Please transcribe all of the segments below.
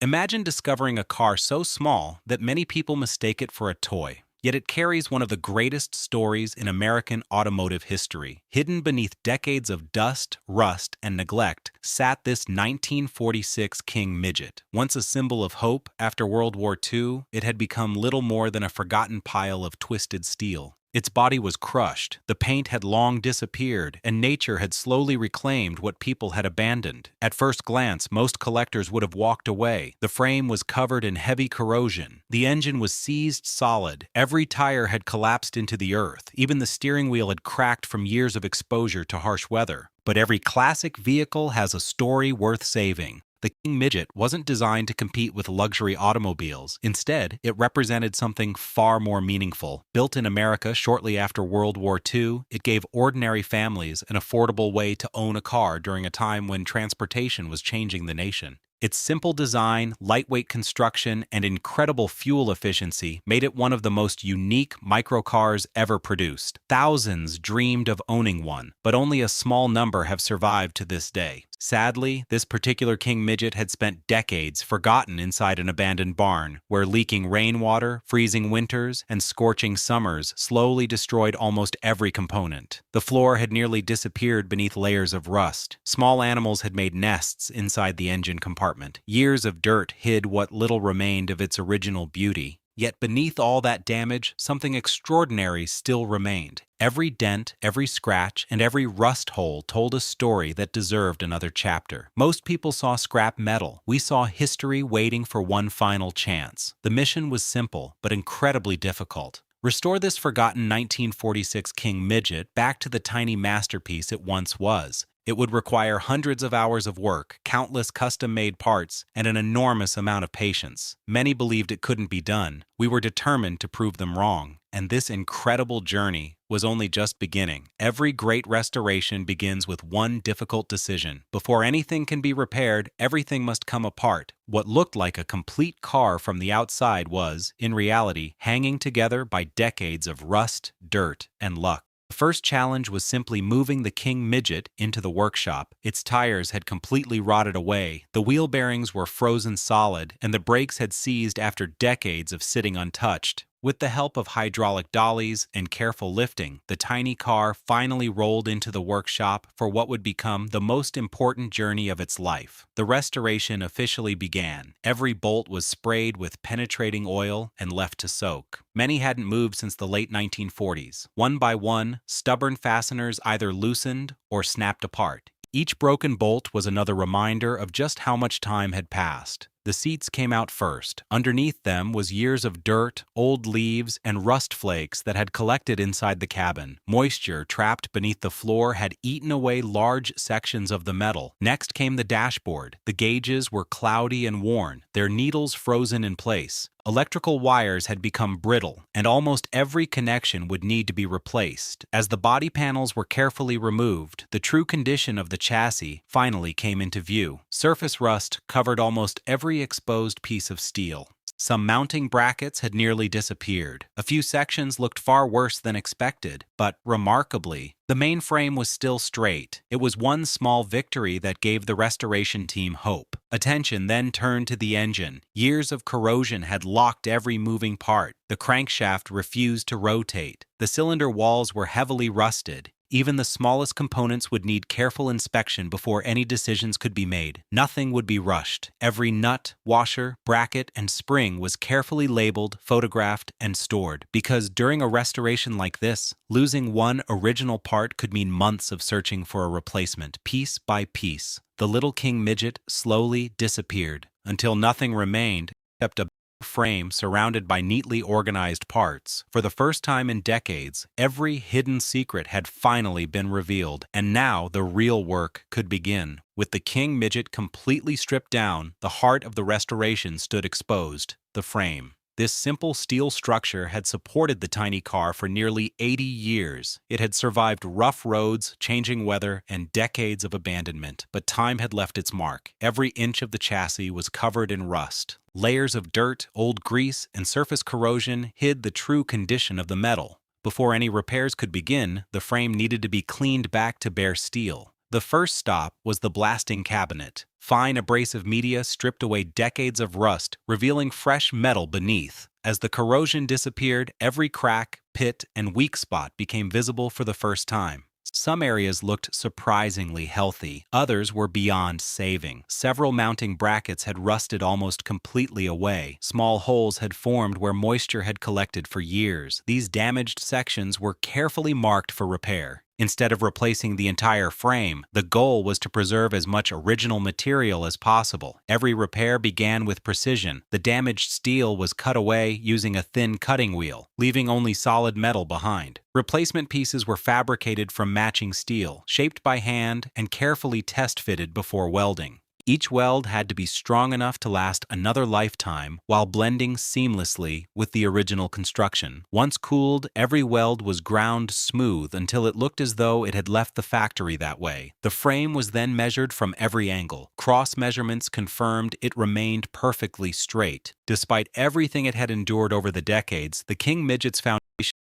Imagine discovering a car so small that many people mistake it for a toy. Yet it carries one of the greatest stories in American automotive history. Hidden beneath decades of dust, rust, and neglect sat this 1946 King Midget. Once a symbol of hope, after World War II, it had become little more than a forgotten pile of twisted steel. Its body was crushed, the paint had long disappeared, and nature had slowly reclaimed what people had abandoned. At first glance, most collectors would have walked away. The frame was covered in heavy corrosion. The engine was seized solid. Every tire had collapsed into the earth. Even the steering wheel had cracked from years of exposure to harsh weather. But every classic vehicle has a story worth saving. The King Midget wasn't designed to compete with luxury automobiles. Instead, it represented something far more meaningful. Built in America shortly after World War II, it gave ordinary families an affordable way to own a car during a time when transportation was changing the nation. Its simple design, lightweight construction, and incredible fuel efficiency made it one of the most unique microcars ever produced. Thousands dreamed of owning one, but only a small number have survived to this day. Sadly, this particular King Midget had spent decades forgotten inside an abandoned barn, where leaking rainwater, freezing winters, and scorching summers slowly destroyed almost every component. The floor had nearly disappeared beneath layers of rust. Small animals had made nests inside the engine compartment. Years of dirt hid what little remained of its original beauty. Yet beneath all that damage, something extraordinary still remained. Every dent, every scratch, and every rust hole told a story that deserved another chapter. Most people saw scrap metal. We saw history waiting for one final chance. The mission was simple, but incredibly difficult. Restore this forgotten 1946 King Midget back to the tiny masterpiece it once was. It would require hundreds of hours of work, countless custom-made parts, and an enormous amount of patience. Many believed it couldn't be done. We were determined to prove them wrong. And this incredible journey was only just beginning. Every great restoration begins with one difficult decision. Before anything can be repaired, everything must come apart. What looked like a complete car from the outside was, in reality, hanging together by decades of rust, dirt, and luck. The first challenge was simply moving the King Midget into the workshop. Its tires had completely rotted away, the wheel bearings were frozen solid, and the brakes had seized after decades of sitting untouched. With the help of hydraulic dollies and careful lifting, the tiny car finally rolled into the workshop for what would become the most important journey of its life. The restoration officially began. Every bolt was sprayed with penetrating oil and left to soak. Many hadn't moved since the late 1940s. One by one, stubborn fasteners either loosened or snapped apart. Each broken bolt was another reminder of just how much time had passed. The seats came out first. Underneath them was years of dirt, old leaves, and rust flakes that had collected inside the cabin. Moisture trapped beneath the floor had eaten away large sections of the metal. Next came the dashboard. The gauges were cloudy and worn, their needles frozen in place. Electrical wires had become brittle, and almost every connection would need to be replaced. As the body panels were carefully removed, the true condition of the chassis finally came into view. Surface rust covered almost every exposed piece of steel. Some mounting brackets had nearly disappeared. A few sections looked far worse than expected, but remarkably, the main frame was still straight. It was one small victory that gave the restoration team hope. Attention then turned to the engine. Years of corrosion had locked every moving part. The crankshaft refused to rotate. The cylinder walls were heavily rusted. Even the smallest components would need careful inspection before any decisions could be made. Nothing would be rushed. Every nut, washer, bracket, and spring was carefully labeled, photographed, and stored. Because during a restoration like this, losing one original part could mean months of searching for a replacement. Piece by piece, the little King Midget slowly disappeared, until nothing remained except a frame surrounded by neatly organized parts. For the first time in decades, every hidden secret had finally been revealed, and now the real work could begin. With the King Midget completely stripped down, the heart of the restoration stood exposed, the frame. This simple steel structure had supported the tiny car for nearly 80 years. It had survived rough roads, changing weather, and decades of abandonment. But time had left its mark. Every inch of the chassis was covered in rust. Layers of dirt, old grease, and surface corrosion hid the true condition of the metal. Before any repairs could begin, the frame needed to be cleaned back to bare steel. The first stop was the blasting cabinet. Fine abrasive media stripped away decades of rust, revealing fresh metal beneath. As the corrosion disappeared, every crack, pit, and weak spot became visible for the first time. Some areas looked surprisingly healthy. Others were beyond saving. Several mounting brackets had rusted almost completely away. Small holes had formed where moisture had collected for years. These damaged sections were carefully marked for repair. Instead of replacing the entire frame, the goal was to preserve as much original material as possible. Every repair began with precision. The damaged steel was cut away using a thin cutting wheel, leaving only solid metal behind. Replacement pieces were fabricated from matching steel, shaped by hand and carefully test-fitted before welding. Each weld had to be strong enough to last another lifetime while blending seamlessly with the original construction. Once cooled, every weld was ground smooth until it looked as though it had left the factory that way. The frame was then measured from every angle. Cross measurements confirmed it remained perfectly straight. Despite everything it had endured over the decades, the King Midget's foundation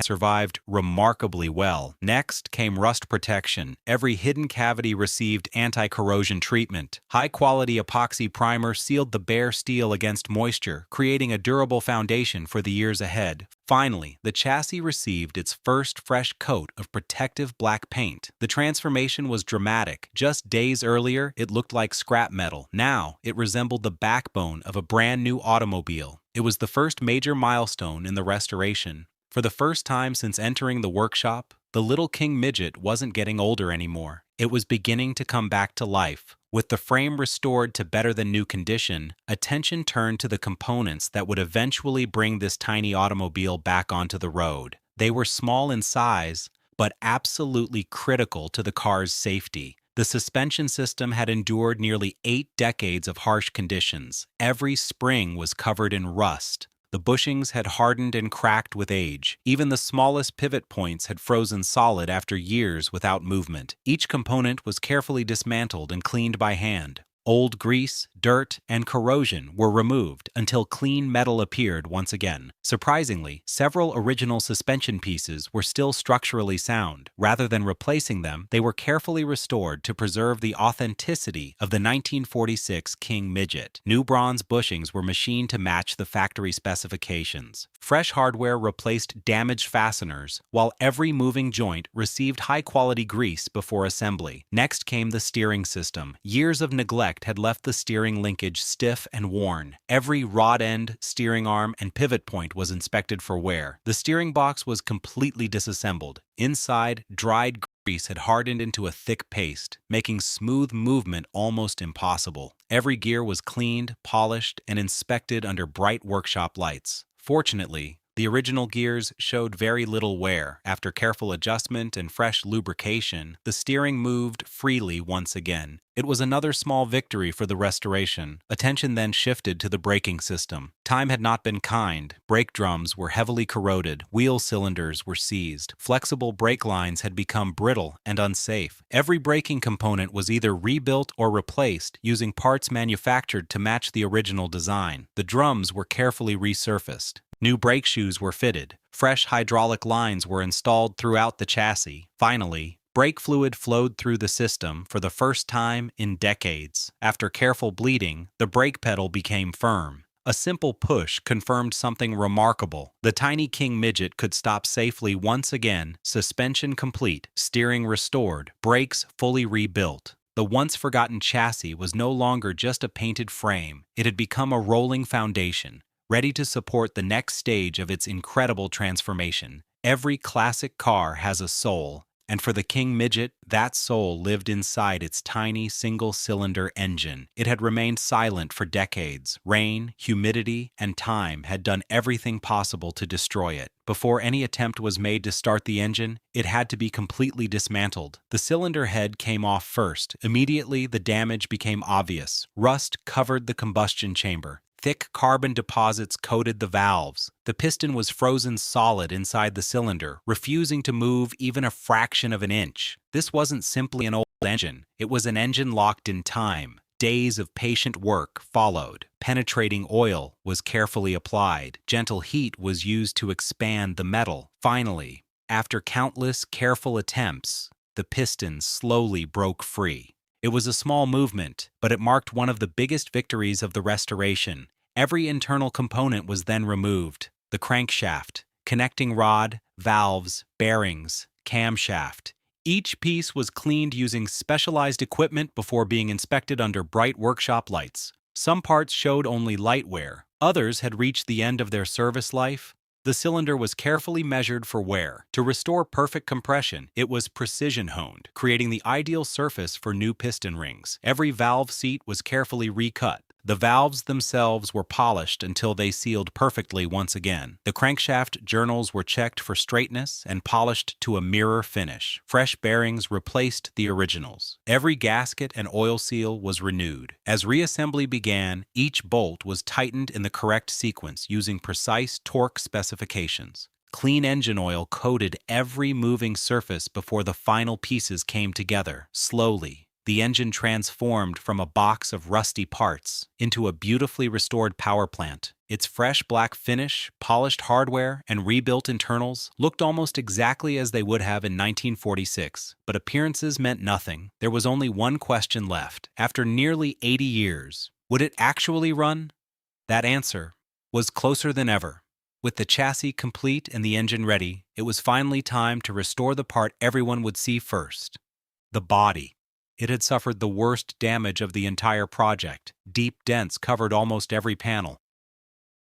survived remarkably well. Next came rust protection. Every hidden cavity received anti-corrosion treatment. High-quality epoxy primer sealed the bare steel against moisture, creating a durable foundation for the years ahead. Finally, the chassis received its first fresh coat of protective black paint. The transformation was dramatic. Just days earlier, it looked like scrap metal. Now, it resembled the backbone of a brand new automobile. It was the first major milestone in the restoration. For the first time since entering the workshop, the little King Midget wasn't getting older anymore. It was beginning to come back to life. With the frame restored to better-than-new condition, attention turned to the components that would eventually bring this tiny automobile back onto the road. They were small in size, but absolutely critical to the car's safety. The suspension system had endured nearly 8 decades of harsh conditions. Every spring was covered in rust. The bushings had hardened and cracked with age. Even the smallest pivot points had frozen solid after years without movement. Each component was carefully dismantled and cleaned by hand. Old grease, dirt, and corrosion were removed until clean metal appeared once again. Surprisingly, several original suspension pieces were still structurally sound. Rather than replacing them, they were carefully restored to preserve the authenticity of the 1946 King Midget. New bronze bushings were machined to match the factory specifications. Fresh hardware replaced damaged fasteners, while every moving joint received high-quality grease before assembly. Next came the steering system. Years of neglect had left the steering linkage stiff and worn. Every rod end, steering arm, and pivot point was inspected for wear. The steering box was completely disassembled. Inside, dried grease had hardened into a thick paste, making smooth movement almost impossible. Every gear was cleaned, polished, and inspected under bright workshop lights. Fortunately, the original gears showed very little wear. After careful adjustment and fresh lubrication, the steering moved freely once again. It was another small victory for the restoration. Attention then shifted to the braking system. Time had not been kind. Brake drums were heavily corroded. Wheel cylinders were seized. Flexible brake lines had become brittle and unsafe. Every braking component was either rebuilt or replaced using parts manufactured to match the original design. The drums were carefully resurfaced. New brake shoes were fitted. Fresh hydraulic lines were installed throughout the chassis. Finally, brake fluid flowed through the system for the first time in decades. After careful bleeding, the brake pedal became firm. A simple push confirmed something remarkable. The tiny King Midget could stop safely once again, suspension complete, steering restored, brakes fully rebuilt. The once-forgotten chassis was no longer just a painted frame. It had become a rolling foundation, ready to support the next stage of its incredible transformation. Every classic car has a soul, and for the King Midget, that soul lived inside its tiny single-cylinder engine. It had remained silent for decades. Rain, humidity, and time had done everything possible to destroy it. Before any attempt was made to start the engine, it had to be completely dismantled. The cylinder head came off first. Immediately, the damage became obvious. Rust covered the combustion chamber. Thick carbon deposits coated the valves. The piston was frozen solid inside the cylinder, refusing to move even a fraction of an inch. This wasn't simply an old engine. It was an engine locked in time. Days of patient work followed. Penetrating oil was carefully applied. Gentle heat was used to expand the metal. Finally, after countless careful attempts, the pistons slowly broke free. It was a small movement, but it marked one of the biggest victories of the restoration. Every internal component was then removed: the crankshaft, connecting rod, valves, bearings, camshaft. Each piece was cleaned using specialized equipment before being inspected under bright workshop lights. Some parts showed only light wear. Others had reached the end of their service life. The cylinder was carefully measured for wear. To restore perfect compression, it was precision-honed, creating the ideal surface for new piston rings. Every valve seat was carefully recut. The valves themselves were polished until they sealed perfectly once again. The crankshaft journals were checked for straightness and polished to a mirror finish. Fresh bearings replaced the originals. Every gasket and oil seal was renewed. As reassembly began, each bolt was tightened in the correct sequence using precise torque specifications. Clean engine oil coated every moving surface before the final pieces came together. Slowly, the engine transformed from a box of rusty parts into a beautifully restored power plant. Its fresh black finish, polished hardware, and rebuilt internals looked almost exactly as they would have in 1946. But appearances meant nothing. There was only one question left. After nearly 80 years, would it actually run? That answer was closer than ever. With the chassis complete and the engine ready, it was finally time to restore the part everyone would see first: the body. It had suffered the worst damage of the entire project. Deep dents covered almost every panel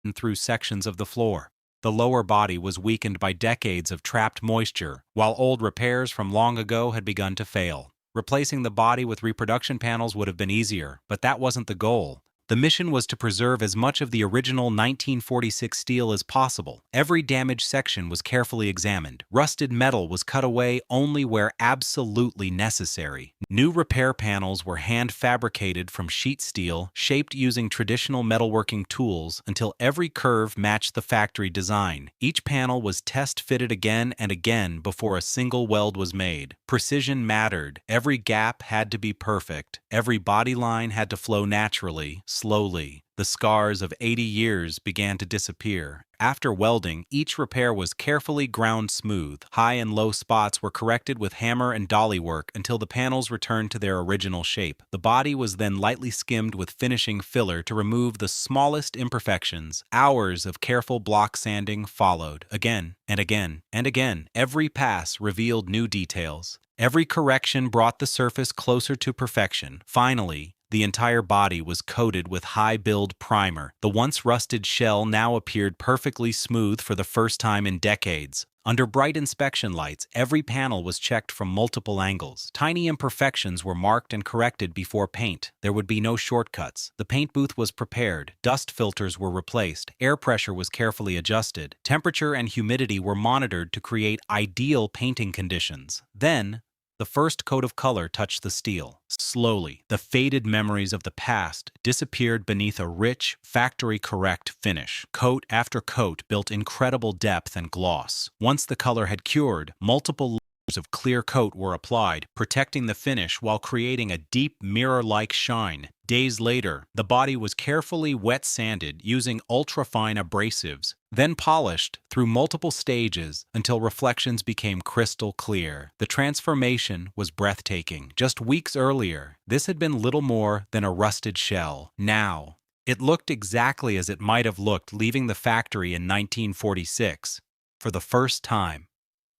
and through sections of the floor. The lower body was weakened by decades of trapped moisture, while old repairs from long ago had begun to fail. Replacing the body with reproduction panels would have been easier, but that wasn't the goal. The mission was to preserve as much of the original 1946 steel as possible. Every damaged section was carefully examined. Rusted metal was cut away only where absolutely necessary. New repair panels were hand-fabricated from sheet steel, shaped using traditional metalworking tools until every curve matched the factory design. Each panel was test-fitted again and again before a single weld was made. Precision mattered. Every gap had to be perfect. Every body line had to flow naturally. Slowly, the scars of 80 years began to disappear. After welding, each repair was carefully ground smooth. High and low spots were corrected with hammer and dolly work until the panels returned to their original shape. The body was then lightly skimmed with finishing filler to remove the smallest imperfections. Hours of careful block sanding followed, again and again and again. Every pass revealed new details. Every correction brought the surface closer to perfection. Finally, the entire body was coated with high-build primer. The once rusted shell now appeared perfectly smooth for the first time in decades. Under bright inspection lights, every panel was checked from multiple angles. Tiny imperfections were marked and corrected before paint. There would be no shortcuts. The paint booth was prepared. Dust filters were replaced. Air pressure was carefully adjusted. Temperature and humidity were monitored to create ideal painting conditions. Then, the first coat of color touched the steel. Slowly, the faded memories of the past disappeared beneath a rich, factory-correct finish. Coat after coat built incredible depth and gloss. Once the color had cured, multiple layers of clear coat were applied, protecting the finish while creating a deep mirror-like shine. Days later, the body was carefully wet-sanded using ultra-fine abrasives, then polished through multiple stages until reflections became crystal clear. The transformation was breathtaking. Just weeks earlier, this had been little more than a rusted shell. Now, it looked exactly as it might have looked leaving the factory in 1946. For the first time,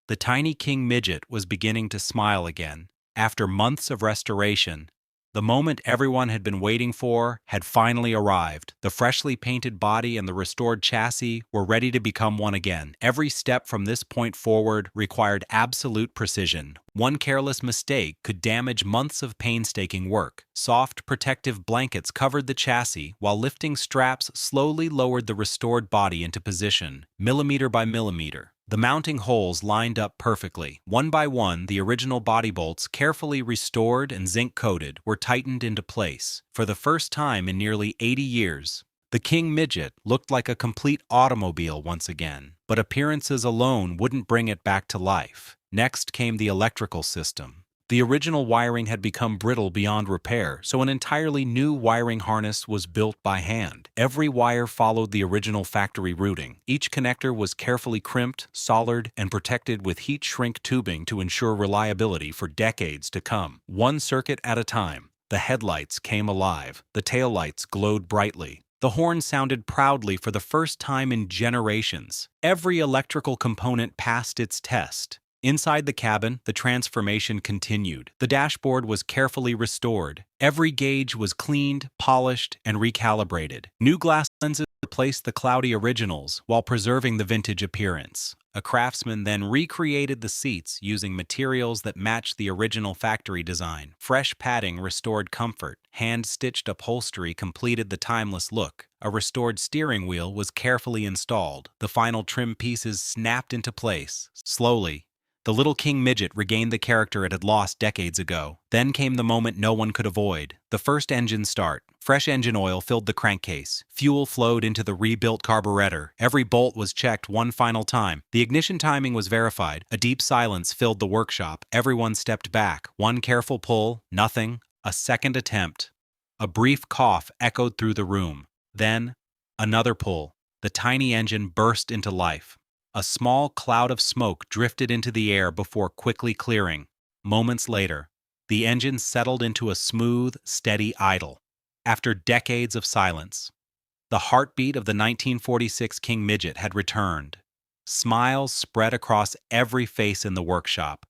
the tiny King Midget was beginning to smile again. After months of restoration, the moment everyone had been waiting for had finally arrived. The freshly painted body and the restored chassis were ready to become one again. Every step from this point forward required absolute precision. One careless mistake could damage months of painstaking work. Soft, protective blankets covered the chassis, while lifting straps slowly lowered the restored body into position, millimeter by millimeter. The mounting holes lined up perfectly. One by one, the original body bolts, carefully restored and zinc-coated, were tightened into place. For the first time in nearly 80 years, the King Midget looked like a complete automobile once again. But appearances alone wouldn't bring it back to life. Next came the electrical system. The original wiring had become brittle beyond repair, so an entirely new wiring harness was built by hand. Every wire followed the original factory routing. Each connector was carefully crimped, soldered, and protected with heat shrink tubing to ensure reliability for decades to come. One circuit at a time, the headlights came alive. The taillights glowed brightly. The horn sounded proudly for the first time in generations. Every electrical component passed its test. Inside the cabin, the transformation continued. The dashboard was carefully restored. Every gauge was cleaned, polished, and recalibrated. New glass lenses replaced the cloudy originals while preserving the vintage appearance. A craftsman then recreated the seats using materials that matched the original factory design. Fresh padding restored comfort. Hand-stitched upholstery completed the timeless look. A restored steering wheel was carefully installed. The final trim pieces snapped into place. Slowly, the little King Midget regained the character it had lost decades ago. Then came the moment no one could avoid. The first engine start. Fresh engine oil filled the crankcase. Fuel flowed into the rebuilt carburetor. Every bolt was checked one final time. The ignition timing was verified. A deep silence filled the workshop. Everyone stepped back. One careful pull, nothing. A second attempt. A brief cough echoed through the room. Then, another pull. The tiny engine burst into life. A small cloud of smoke drifted into the air before quickly clearing. Moments later, the engine settled into a smooth, steady idle. After decades of silence, the heartbeat of the 1946 King Midget had returned. Smiles spread across every face in the workshop.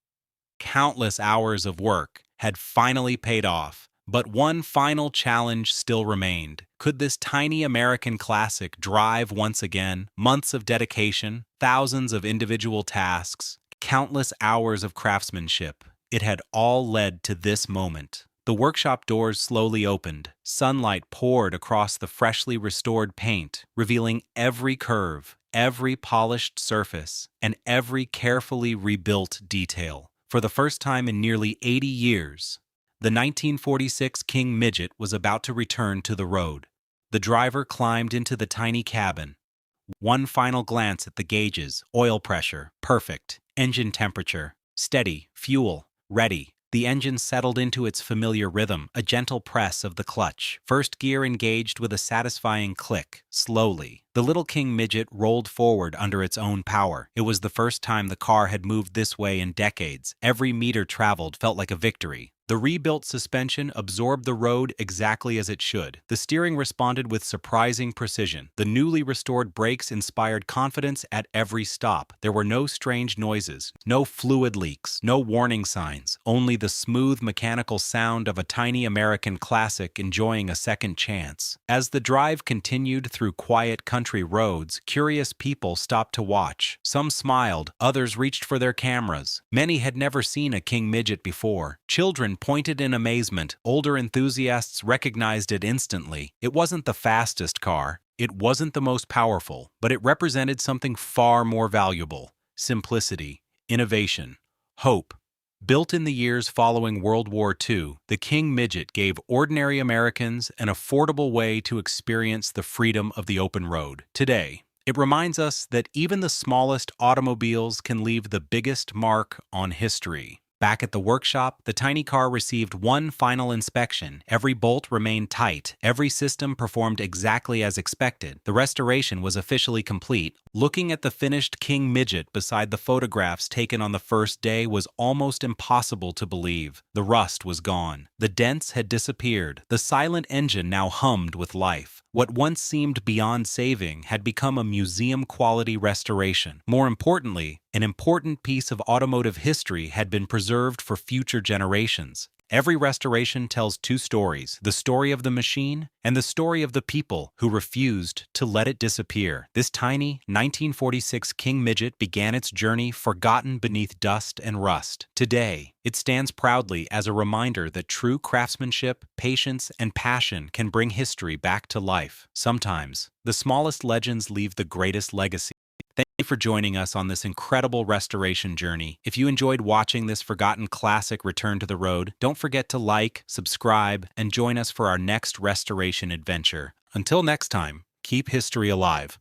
Countless hours of work had finally paid off. But one final challenge still remained. Could this tiny American classic drive once again? Months of dedication, thousands of individual tasks, countless hours of craftsmanship. It had all led to this moment. The workshop doors slowly opened. Sunlight poured across the freshly restored paint, revealing every curve, every polished surface, and every carefully rebuilt detail. For the first time in nearly 80 years, the 1946 King Midget was about to return to the road. The driver climbed into the tiny cabin. One final glance at the gauges, oil pressure, perfect, engine temperature, steady, fuel, ready. The engine settled into its familiar rhythm, a gentle press of the clutch. First gear engaged with a satisfying click, slowly. The little King Midget rolled forward under its own power. It was the first time the car had moved this way in decades. Every meter traveled felt like a victory. The rebuilt suspension absorbed the road exactly as it should. The steering responded with surprising precision. The newly restored brakes inspired confidence at every stop. There were no strange noises, no fluid leaks, no warning signs, only the smooth mechanical sound of a tiny American classic enjoying a second chance. As the drive continued through quiet country roads, curious people stopped to watch. Some smiled, others reached for their cameras. Many had never seen a King Midget before. Children pointed in amazement. Older enthusiasts recognized it instantly. It wasn't the fastest car. It wasn't the most powerful, but it represented something far more valuable: simplicity, innovation, hope. Built in the years following World War II, the King Midget gave ordinary Americans an affordable way to experience the freedom of the open road. Today, it reminds us that even the smallest automobiles can leave the biggest mark on history. Back at the workshop, the tiny car received one final inspection. Every bolt remained tight. Every system performed exactly as expected. The restoration was officially complete. Looking at the finished King Midget beside the photographs taken on the first day was almost impossible to believe. The rust was gone. The dents had disappeared. The silent engine now hummed with life. What once seemed beyond saving had become a museum-quality restoration. More importantly, an important piece of automotive history had been preserved for future generations. Every restoration tells two stories: the story of the machine and the story of the people who refused to let it disappear. This tiny 1946 King Midget began its journey forgotten beneath dust and rust. Today, it stands proudly as a reminder that true craftsmanship, patience, and passion can bring history back to life. Sometimes, the smallest legends leave the greatest legacy. Thank you for joining us on this incredible restoration journey. If you enjoyed watching this forgotten classic return to the road, don't forget to like, subscribe, and join us for our next restoration adventure. Until next time, keep history alive.